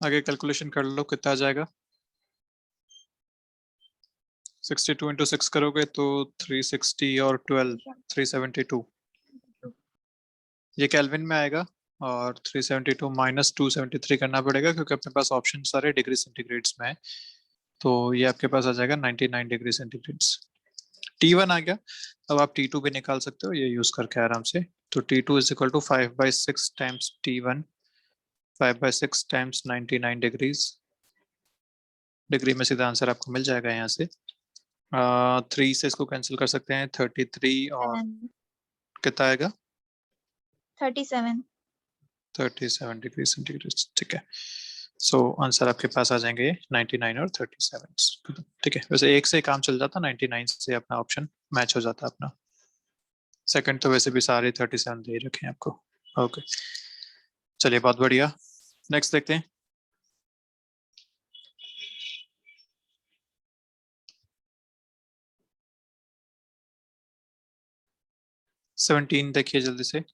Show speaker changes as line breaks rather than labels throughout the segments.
आगे कैलकुलेशन कर लो कितना आ जाएगा। 62 इंटू 6 करोगे तो 360 और 12 372 ये केल्विन में आएगा। और 372 माइनस 273 करना पड़ेगा क्योंकि अपने पास ऑप्शन सारे डिग्री सेंटीग्रेड्स में है। तो ये आपके पास आ जाएगा 99 डिग्री सेंटीग्रेड्स। T1 आ गया। अब आप T2 भी निकाल सकते हो ये यूज करके आराम से। तो T2 is equal to 5/6 times T1, 5/6 times 99 degrees. Degree में सीधा आंसर आपको मिल जाएगा यहाँ से। 3 से इसको कैंसिल कर सकते हैं, 33 और कितना आएगा
37
37 डिग्री सेंटीग्रेड। ठीक है, सो आंसर आपके पास आ जाएंगे 99 और 37। ठीक है, वैसे एक से काम चल जाता, 99 से अपना ऑप्शन मैच हो जाता अपना। सेकंड तो वैसे भी सारे 37 दे रखे हैं आपको। ओके, चलिए बहुत बढ़िया। नेक्स्ट देखते हैं। सेवनटीन देखिए जल्दी से।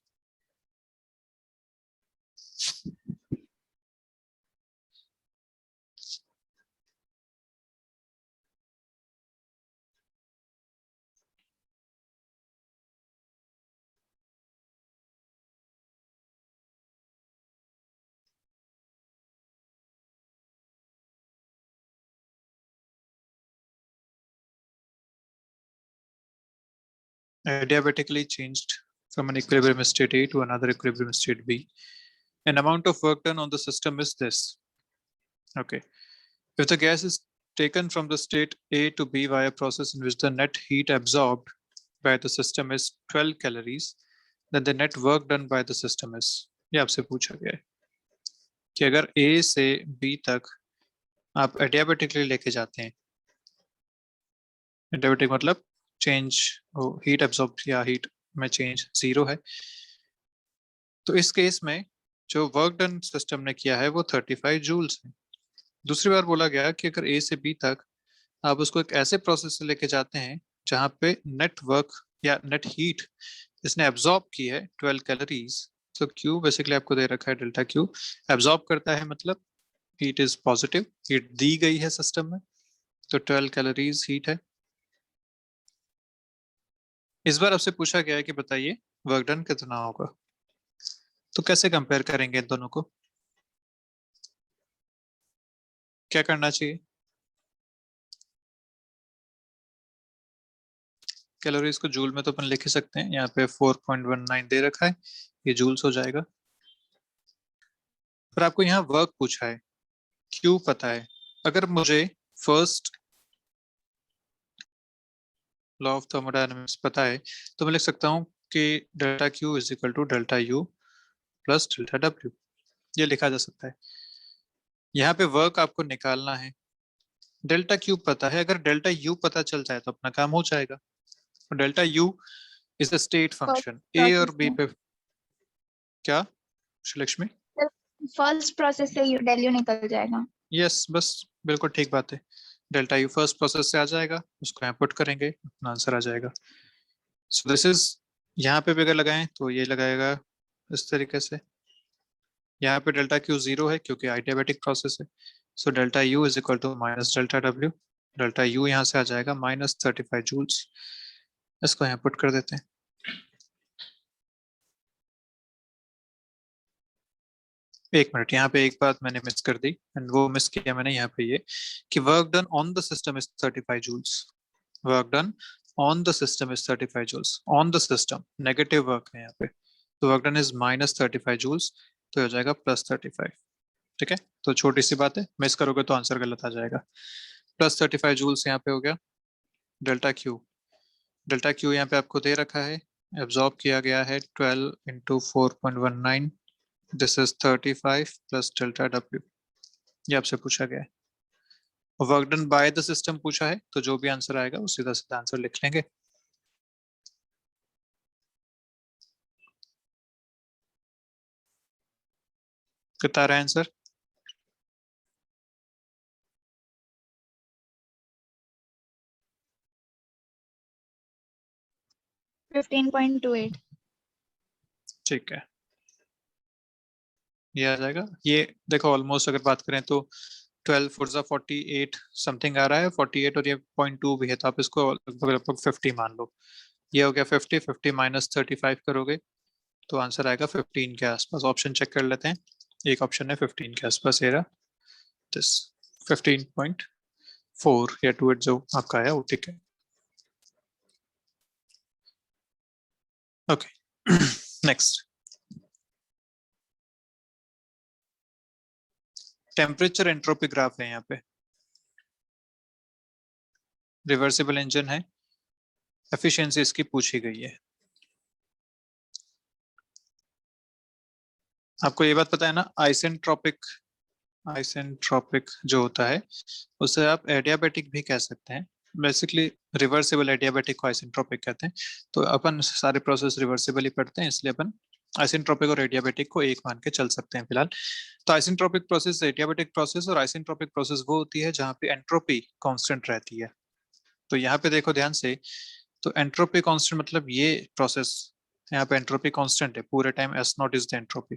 Adiabatically changed from an equilibrium state A to another equilibrium state B. An amount of work done on the system is this. Okay. If the gas is taken from the state A to B via a process in which the net heat absorbed by the system is 12 calories, then the net work done by the system is, ये आपसे पूछा गया है कि अगर A से B तक आप एडियाबेटिकली लेके जाते हैं, एडियाबेटिक मतलब चेंज हीट एब्जॉर्ब या हीट में चेंज 0 है, तो इस केस में जो वर्क डन सिस्टम ने किया है वो 35 जूल्स है। दूसरी बार बोला गया कि अगर ए से बी तक आप उसको एक ऐसे प्रोसेस से लेके जाते हैं जहां पे नेट वर्क या नेट हीट इसने एब्जॉर्ब की है 12 कैलोरीज, तो क्यू बेसिकली आपको दे रखा है डेल्टा क्यू। एब्जॉर्ब करता है मतलब हीट इज पॉजिटिव, हीट दी गई है सिस्टम में, तो 12 कैलोरीज हीट है। इस बार आपसे पूछा गया है कि बताइए वर्क डन कितना होगा, तो कैसे कंपेयर करेंगे इन दोनों को, क्या करना चाहिए। कैलोरीज को जूल में तो अपन लिख ही सकते हैं, यहाँ पे 4.19 दे रखा है, ये जूल्स हो जाएगा। पर आपको यहाँ वर्क पूछा है, क्यू पता है। अगर मुझे फर्स्ट लॉ ऑफ थर्मोडायनेमिक्स पता है तो मैं लिख सकता हूँ कि delta Q is equal to delta U plus delta W, ये लिखा जा सकता है। यहाँ पे वर्क आपको निकालना है, डेल्टा क्यू पता है, अगर डेल्टा यू पता चल जाए तो अपना काम हो जाएगा। Delta U is the state function A और बी पे। क्या लक्ष्मी?
फर्स्ट प्रोसेस से यू डेल्यू निकल जाएगा।
यस, बस बिल्कुल ठीक बात है। डेल्टा यू फर्स्ट प्रोसेस से आ जाएगा, उसको यहाँ पुट करेंगे, अपना आंसर आ जाएगा। सो दिस इज, यहाँ पे भी अगर लगाएं तो ये लगाएगा इस तरीके से। यहाँ पे डेल्टा क्यू 0 है क्योंकि आइडियाबैटिक प्रोसेस है। So delta U is equal to minus delta W. Delta U यहाँ से आ जाएगा -35 जूल्स। इसको यहाँ पुट कर देते हैं। एक मिनट, यहाँ पे एक बात मैंने मिस कर दी, एंड वो मिस किया मैंने यहाँ पे ये कि work done on the system is 35 joules. Work done on the system is 35 joules, on the system negative work है यहाँ पे, तो वर्क डन इज -35 जूल्स, तो हो जाएगा +35। ठीक है, तो छोटी सी बात है, मिस करोगे तो आंसर गलत आ जाएगा। +35 जूल्स यहाँ पे हो गया। डेल्टा क्यू, डेल्टा क्यू यहाँ पे आपको दे रखा है, एब्जॉर्ब किया गया है 12 into 4.19, this is 35 plus delta W, ये आपसे पूछा गया है। Work done by the system पूछा है, तो जो भी आंसर आएगा वो सीधा सीधा आंसर लिख लेंगे। कितना आ रहा है आंसर?
15.28।
ठीक है, ये आ जाएगा। ये देखो ऑलमोस्ट अगर बात करें तो 12 फोर्जा 48 समथिंग आ रहा है, 48 और ये 0.2 भी है, तो आप इसको लगभग लगभग 50 मान लो। ये हो गया 50, 50 माइनस 35 करोगे तो आंसर आएगा 15 के आसपास। ऑप्शन चेक कर लेते हैं, एक ऑप्शन है 15 के आसपास, ये रहा दिस 15.4 या 28 जो आपका आया वो ठीक है। Okay next, temperature entropy graph है यहाँ पे, रिवर्सिबल इंजन है, एफिशिएंसी इसकी पूछी गई है। आपको ये बात पता है ना, आइसेंट्रोपिक, आइसेंट्रोपिक जो होता है उसे आप एडियाबेटिक भी कह सकते हैं। बेसिकली रिवर्सिबल एडियाबेटिक को आइसेंट्रोपिक कहते हैं। तो अपन सारे प्रोसेस रिवर्सिबल ही पढ़ते हैं, इसलिए अपन आइसेंट्रोपिक और एडियाबेटिक को एक मान के चल सकते हैं फिलहाल। तो आइसेंट्रोपिक प्रोसेस, एडियाबेटिक प्रोसेस और आइसेंट्रोपिक प्रोसेस वो होती है जहाँ पे एंट्रोपी कांस्टेंट रहती है। तो यहाँ पे देखो ध्यान से, तो एंट्रोपी कांस्टेंट मतलब ये प्रोसेस, यहाँ पे एंट्रोपी कांस्टेंट है पूरे time, S not is the entropy.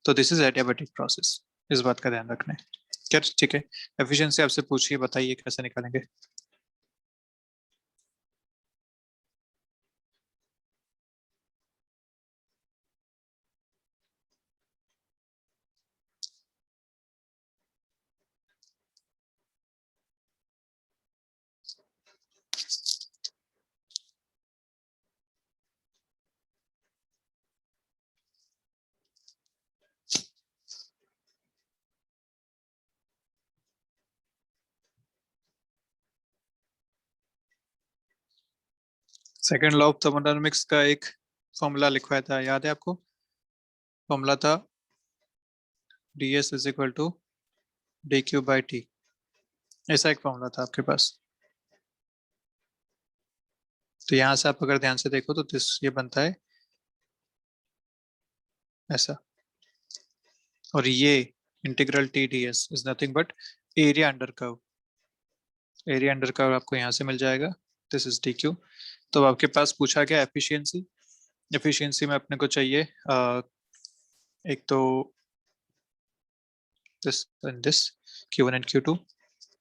तो दिस इज एडियाबेटिक प्रोसेस, इस बात का ध्यान रखना है। क्या ठीक है, एफिशिएंसी आपसे पूछिए, बताइए कैसे निकालेंगे। सेकेंड लॉ ऑफ थर्मोडायनामिक्स का एक फॉर्मूला लिखवाया था, याद है आपको? फॉर्मूला था ds is equal to D Q by T, ऐसा एक फॉर्मूला था आपके पास। तो यहाँ से आप अगर ध्यान से देखो तो दिस ये बनता है ऐसा, और ये integral T D S is nothing but area under curve. Area under curve आपको यहाँ से मिल जाएगा, दिस इज डी क्यू। तो आपके पास पूछा गया एफिशिएंसी, एफिशिएंसी में अपने को चाहिए एक तो this and this, Q1 and Q2।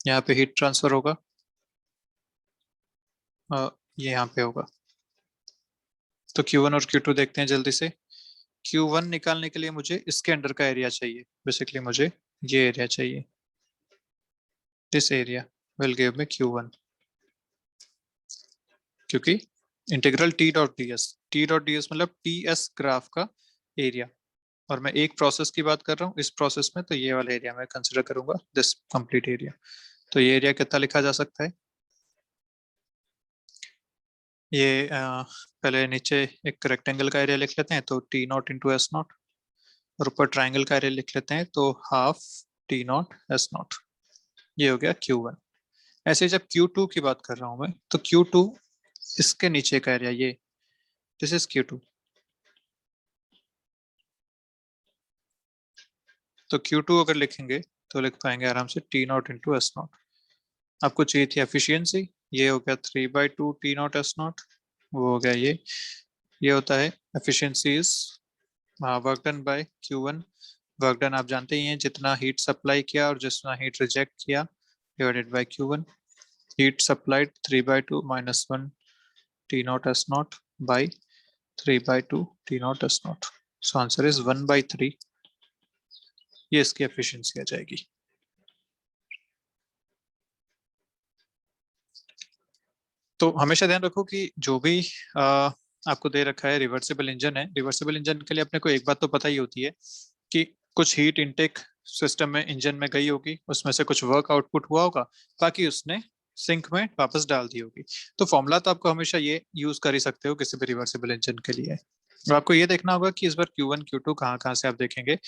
यहाँ पे हीट ट्रांसफर होगा, ये यहाँ पे होगा। तो Q1 और Q2 देखते हैं जल्दी से। Q1 निकालने के लिए मुझे इसके अंडर का एरिया चाहिए, बेसिकली मुझे ये एरिया चाहिए, this area will give me Q1, क्योंकि integral T dot D S, T dot D S मतलब टी एस ग्राफ का एरिया, और मैं एक प्रोसेस की बात कर रहा हूँ इस प्रोसेस में, तो ये वाला एरिया मैं कंसिडर करूंगा, दिस कंप्लीट एरिया। तो ये एरिया कितना लिखा जा सकता है, ये पहले नीचे एक रेक्टेंगल का एरिया लिख लेते हैं, तो T not into S not, और ऊपर ट्राइंगल का एरिया लिख लेते हैं, तो half T not S not. ये हो गया Q1। ऐसे जब Q2 की बात कर रहा हूं मैं, तो Q2 इसके नीचे का एरिया ये, दिस इज Q2। तो Q2 अगर लिखेंगे तो लिख पाएंगे आराम से T not into S not. आपको चाहिए थी एफिशिएंसी, ये हो गया 3/2 टी नॉट एस नॉट, वो हो गया ये होता है efficiency is work done by Q1। Work done आप जानते ही हैं, जितना हीट सप्लाई किया और जितना हीट रिजेक्ट किया divided by Q1। Heat supplied 3/2 minus 1 T not S not by 3/2 T not S not. So answer is 1/3, ये इसकी एफिशिएंसी आ जाएगी। तो हमेशा ध्यान रखो कि जो भी आपको दे रखा है रिवर्सिबल इंजन है, रिवर्सिबल इंजन के लिए अपने को एक बात तो पता ही होती है कि कुछ हीट इनटेक सिस्टम में इंजन में गई होगी, उसमें से कुछ वर्क आउटपुट हुआ होगा, बाकी उसने सिंक में वापस डाल दी होगी। तो फॉर्मूला तो आपको हमेशा ये यूज कर ही सकते हो किसी भी रिवर्सिबल इंजन के लिए। और आपको ये देखना होगा कि इस बार Q1 Q2 कहाँ कहाँ से आप देखेंगे,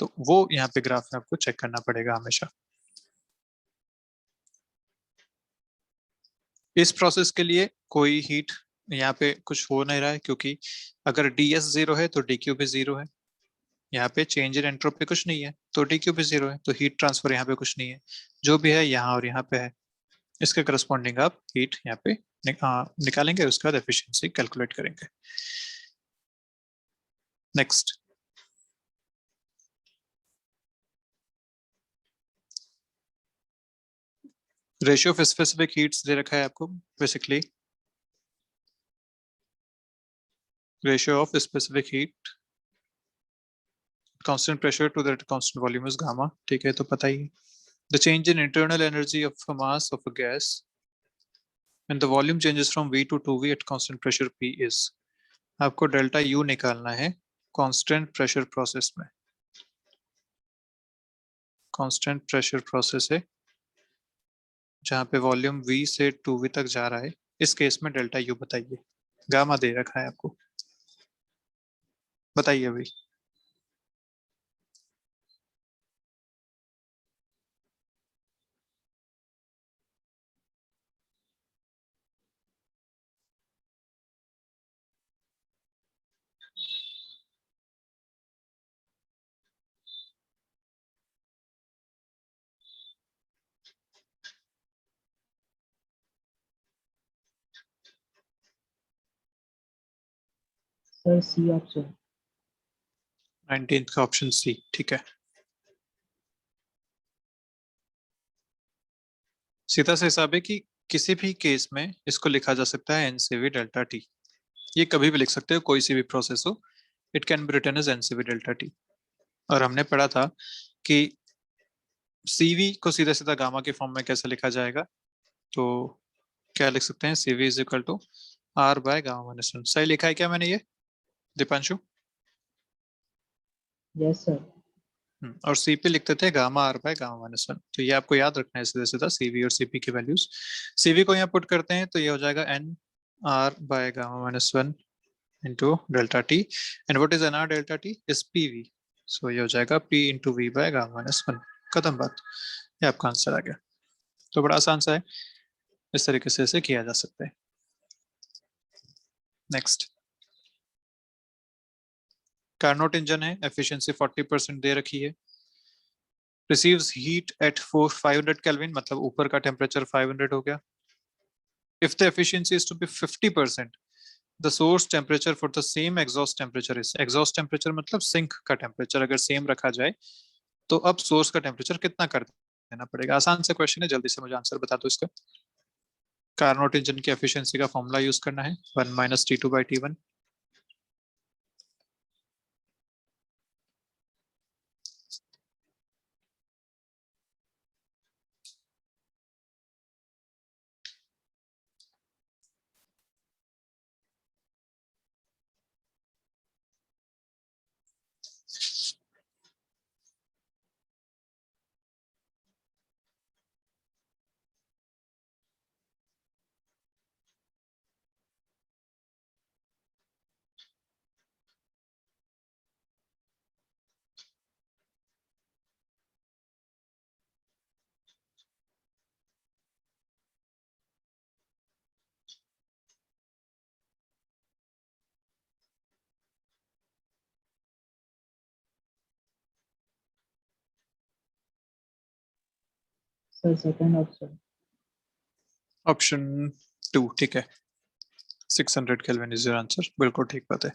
तो वो यहाँ पे ग्राफ में आपको चेक करना पड़ेगा हमेशा। इस प्रोसेस के लिए कोई हीट यहाँ पे कुछ हो नहीं रहा है, क्योंकि अगर ds 0 है तो dq भी 0 है। यहाँ पे चेंज इन एंट्रोपी कुछ नहीं है, तो dq भी 0 है, तो हीट ट्रांसफर यहाँ पे कुछ नहीं है। जो भी है यहाँ और यहाँ पे है, इसके करस्पॉन्डिंग आप हीट यहाँ पे निकालेंगे, उसके बाद एफिशिएंसी कैलकुलेट करेंगे। Next, ratio of specific heats दे रखा है आपको basically, ratio of specific heat constant pressure to that constant volume is gamma, ठीक है तो पता ही है। The change in internal energy of mass of a gas when the volume changes from V to 2V at constant pressure P is, आपको delta U निकालना है constant pressure process में, कांस्टेंट प्रेशर प्रोसेस है जहां पे volume V से 2V तक जा रहा है, इस केस में डेल्टा U बताइए, गामा दे रखा है आपको, बताइए अभी।
Sir C option.
19th का ऑप्शन सी, ठीक है। सीधा सा हिसाब है कि किसी भी केस में इसको लिखा जा सकता है एनसीवी डेल्टा टी, ये कभी भी लिख सकते हो, कोई सी भी प्रोसेस हो, it can be written as NCV delta T. और हमने पढ़ा था कि सीवी को सीधा सीधा गामा के फॉर्म में कैसे लिखा जाएगा, तो क्या लिख सकते हैं, CV is equal to R by gamma minus one. सही लिखा है क्या मैंने ये दीपांशु?
Yes sir.
और सी पे लिखते थे gamma R by gamma minus one, तो ये आपको याद रखना है सीधा सीधा सीवी और सीपी की वैल्यूज। सीवी को यहाँ पुट करते हैं तो ये हो जाएगा N R by gamma minus one into delta T, and what is N R delta T is P V, so ये हो जाएगा P into V by gamma minus one, खत्म बात, ये आपका आंसर आ गया। तो बड़ा आसान सा है, इस तरीके से इसे किया जा सकता है। नेक्स्ट, कार्नोट इंजन है, एफिशिएंसी 40% दे रखी है, रिसीव्स हीट एट 500 केल्विन, मतलब ऊपर का टेम्परेचर 500 हो गया। If the efficiency is to be 50%, the source temperature for the same exhaust temperature is, exhaust temperature मतलब सिंक का टेम्परेचर अगर सेम रखा जाए तो अब सोर्स का टेम्परेचर कितना कर देना पड़ेगा। आसान सा क्वेश्चन है, जल्दी से मुझे आंसर बता दो इसका। कार्नोट इंजन की एफिशिएंसी का फॉर्मूला यूज करना है 1 minus T2 by T1।
Sir second option.
Option 2 ठीक है, 600 केल्विन इज योर आंसर, बिल्कुल ठीक बात है।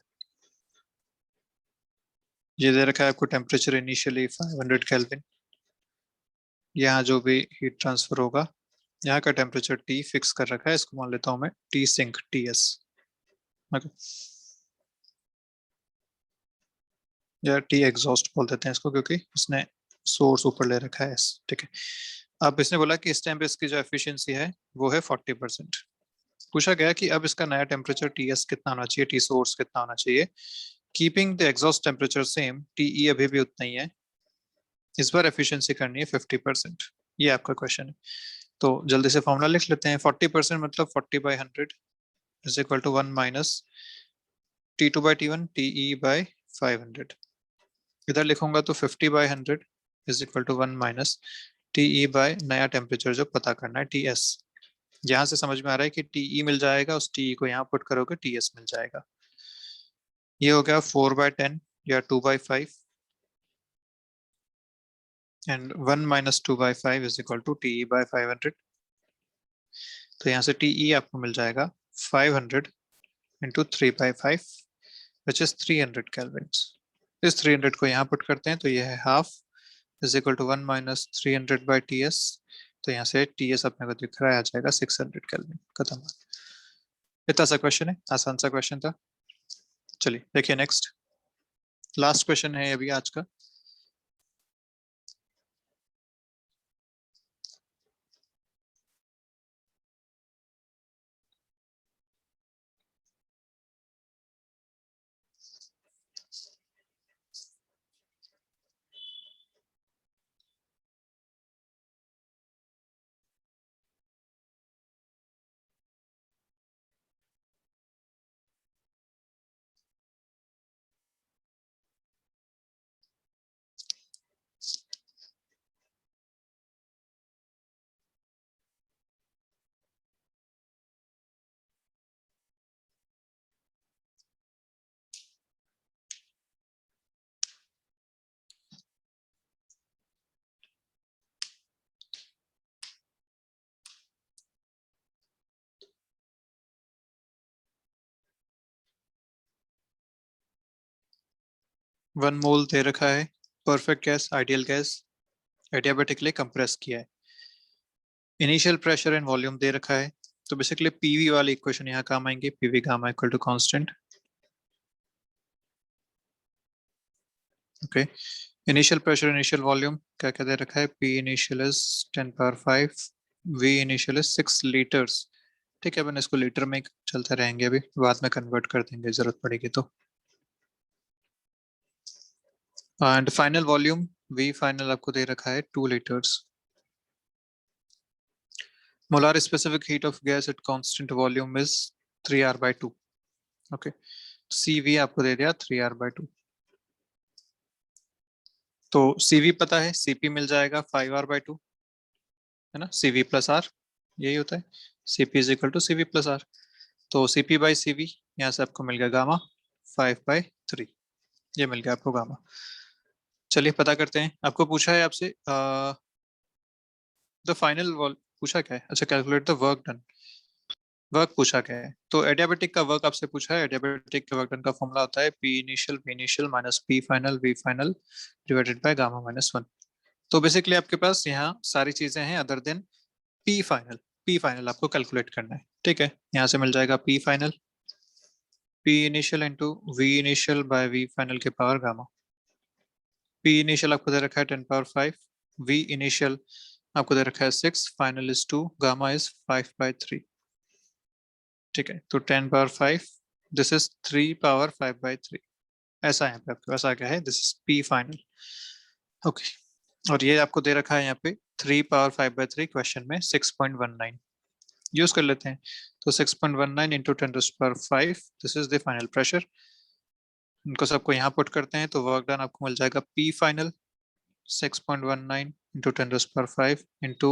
ये दे रखा है आपको टेम्परेचर इनिशियली 500 केल्विन, यहाँ जो भी हीट ट्रांसफर होगा, यहाँ का टेम्परेचर T फिक्स कर रखा है, इसको मान लेता हूँ मैं T सिंक TS, या T एग्जॉस्ट बोल देते हैं इसको क्योंकि इसने सोर्स ऊपर ले रखा है, ठीक है। अब इसने बोला कि इस टाइम पे इसकी जो एफिशिएंसी है वो है 40%। पूछा गया कि अब इसका नया टेम्परेचर TS कितना होना चाहिए, T सोर्स कितना होना चाहिए, keeping the exhaust temperature same, TE अभी भी उतना ही है, इस बार एफिशिएंसी करनी है 50%, ये आपका क्वेश्चन है। तो जल्दी से फॉर्मूला लिख लेते हैं, 40% मतलब 40/100 is equal to 1 minus T2 by T1 TE by 500। इधर लिखूंगा तो 50/100 is equal to 1 minus TE by नया टेम्परेचर जो पता करना है TS। यहाँ से समझ में आ रहा है कि TE मिल जाएगा, उस TE को यहाँ पुट करोगे TS मिल जाएगा। ये हो गया 4/10 या 2/5 and 1 minus 2/5 is equal to TE by 500। तो यहाँ से TE आपको मिल जाएगा 500 इंटू 3/5 विच इज 300 केल्विन। इस 300 को यहाँ पुट करते हैं तो ये है half is equal to 1 minus 300 by TS, तो यहाँ से TS अपने को दिख रहा है, आ जाएगा 600 केल्विन। खत्म। इतना सा क्वेश्चन है, आसान सा क्वेश्चन था। चलिए देखिए नेक्स्ट, लास्ट क्वेश्चन है अभी आज का। वन मोल दे रखा है perfect gas, ideal gas, adiabatically compress किया है। इनिशियल प्रेशर एंड वॉल्यूम दे रखा है। तो बेसिकली पीवी वाली इक्वेशन यहाँ काम आएंगे, PV gamma equal to constant. Okay, initial pressure, initial volume क्या क्या दे रखा है, P initial is 10 power 5, V initial is 6 litres. ठीक है, अपन इसको लीटर में चलते रहेंगे, अभी बाद में कन्वर्ट कर देंगे जरूरत पड़ेगी तो। And final volume, V final आपको दे रखा है 2 litres. Molar specific heat of gas at constant volume is 3R/2। Okay, CV आपको दे दिया 3R/2। तो CV पता है, CP मिल जाएगा 5R/2, है ना, CV प्लस R यही होता है, CP is equal to CV plus R। तो CP/CV यहाँ से आपको मिल गया गामा 5/3, ये मिल गया आपको गामा। चलिए पता करते हैं, आपको पूछा है आपसे द फाइनल पूछा क्या है, अच्छा calculate the work done. Work पूछा क्या है, तो एडियाबेटिक का वर्क आपसे पूछा है। एडियाबेटिक के वर्क डन का फॉर्मूला होता है P initial V initial minus P final V final divided by gamma minus 1। तो बेसिकली आपके पास यहाँ सारी चीजें हैं other than P final. P final आपको कैलकुलेट करना है, ठीक है। यहाँ से मिल जाएगा P final, P initial into V initial by V final के पावर गामा। P इनिशियल आपको दे रखा है 10 पावर 5, V इनिशियल आपको दे रखा है 6, फाइनल इज 2, गामा इज 5/3। ठीक है, तो 10 पावर 5, दिस इज 3 पावर 5/3। ऐसा यहाँ पे आपके पास आ गया है, this is P final. Okay, और ये आपको दे रखा है यहाँ पे 3 पावर 5/3 क्वेश्चन में 6.19 यूज कर लेते हैं। तो 6.19 into 10⁵, this is the final pressure. इनको सबको यहाँ पुट करते हैं तो वर्क डन आपको मिल जाएगा P final 6.19 into 10⁵ into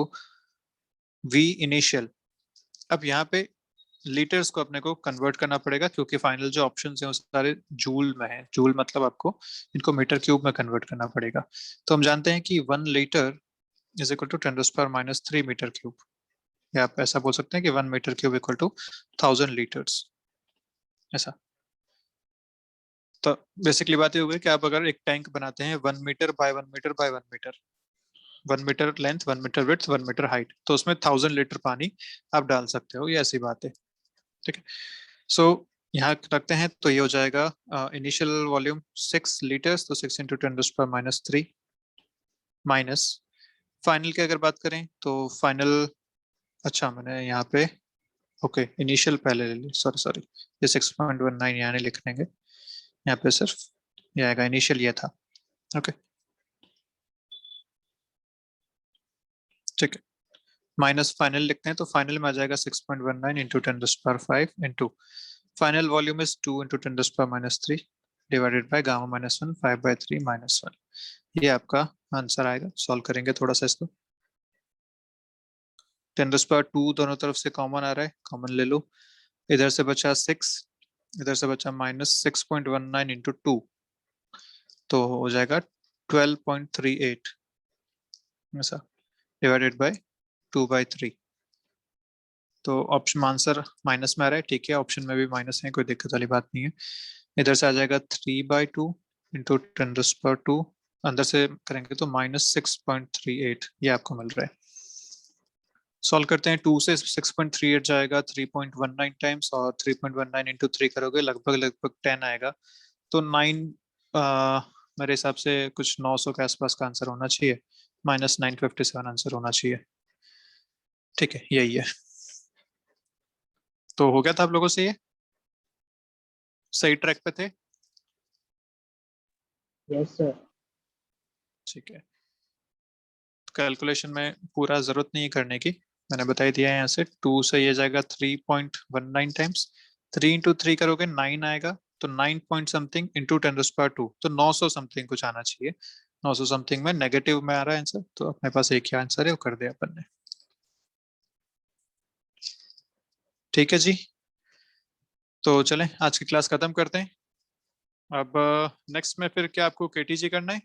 V initial. अब यहाँ पे लीटर्स को अपने को कन्वर्ट करना पड़ेगा क्योंकि फाइनल जो ऑप्शन है वो सारे जूल में है। जूल मतलब आपको इनको मीटर क्यूब में कन्वर्ट करना पड़ेगा। तो हम जानते हैं कि 1 litre is equal to 10⁻³ metre cube, या आप ऐसा बोल सकते हैं कि 1 metre cube equal to 1000 litres, ऐसा। तो बेसिकली बात ये हो गई कि आप अगर एक टैंक बनाते हैं 1 metre by 1 metre by 1 metre, 1 metre length, 1 metre width, 1 metre height, तो उसमें 1000 लीटर पानी आप डाल सकते हो, ये ऐसी बात है। ठीक है, सो यहाँ रखते हैं तो ये हो जाएगा इनिशियल वॉल्यूम 6 लीटर्स, तो 6 इंटू 10⁻³ माइनस फाइनल की अगर बात करें तो फाइनल, अच्छा मैंने यहाँ पे ओके इनिशियल पहले ले ली, सॉरी सॉरी, ये 6.19 यहाँ नहीं लिख लेंगे, यहाँ पे सिर्फ ये आएगा, इनिशियल ये था। ओके ठीक है, माइनस फाइनल लिखते हैं तो फाइनल में आ जाएगा 6.19 into 10⁵ into final volume is 2 into 10⁻³ divided by gamma minus 1 5/3 minus 1। ये आपका आंसर आएगा। सॉल्व करेंगे थोड़ा सा इसको। 10⁻² दोनों तरफ से कॉमन आ रहा है, कॉमन ले लो। इधर से बचा 6, इधर से बचा माइनस 6.19 इंटू 2, तो हो जाएगा 12.38 ऐसा, डिवाइडेड बाय 2/3। तो ऑप्शन आंसर माइनस में आ रहा है, ठीक है, ऑप्शन में भी माइनस है, कोई दिक्कत वाली बात नहीं है। इधर से आ जाएगा 3/2 इंटू 10⁻², अंदर से करेंगे तो -6.38 ये आपको मिल रहा है। सॉल्व करते हैं। 2 से 6.38 जाएगा 3.19 टाइम्स, और 3.19 इंटू 3 करोगे लगभग लगभग 10 आएगा। तो 9 मेरे हिसाब से कुछ 900 के आसपास का आंसर होना चाहिए, -957 आंसर होना चाहिए। ठीक है, यही है। तो हो गया था आप लोगों से, ये सही ट्रैक पे थे?
Yes sir.
ठीक है, कैलकुलेशन में पूरा जरूरत नहीं है करने की, मैंने बताई दिया है। यहाँ से 2 से ये जाएगा 3.19 टाइम्स, 3 इंटू 3 करोगे 9 आएगा, तो 9 पॉइंट समथिंग इंटू 10⁻², तो 900 समथिंग कुछ आना चाहिए। 900 समथिंग में नेगेटिव में आ रहा है आंसर, तो अपने पास एक ही आंसर है, वो कर दिया अपन ने। ठीक है जी, तो चलें आज की क्लास खत्म करते हैं। अब नेक्स्ट में फिर क्या आपको केटीजी करना है?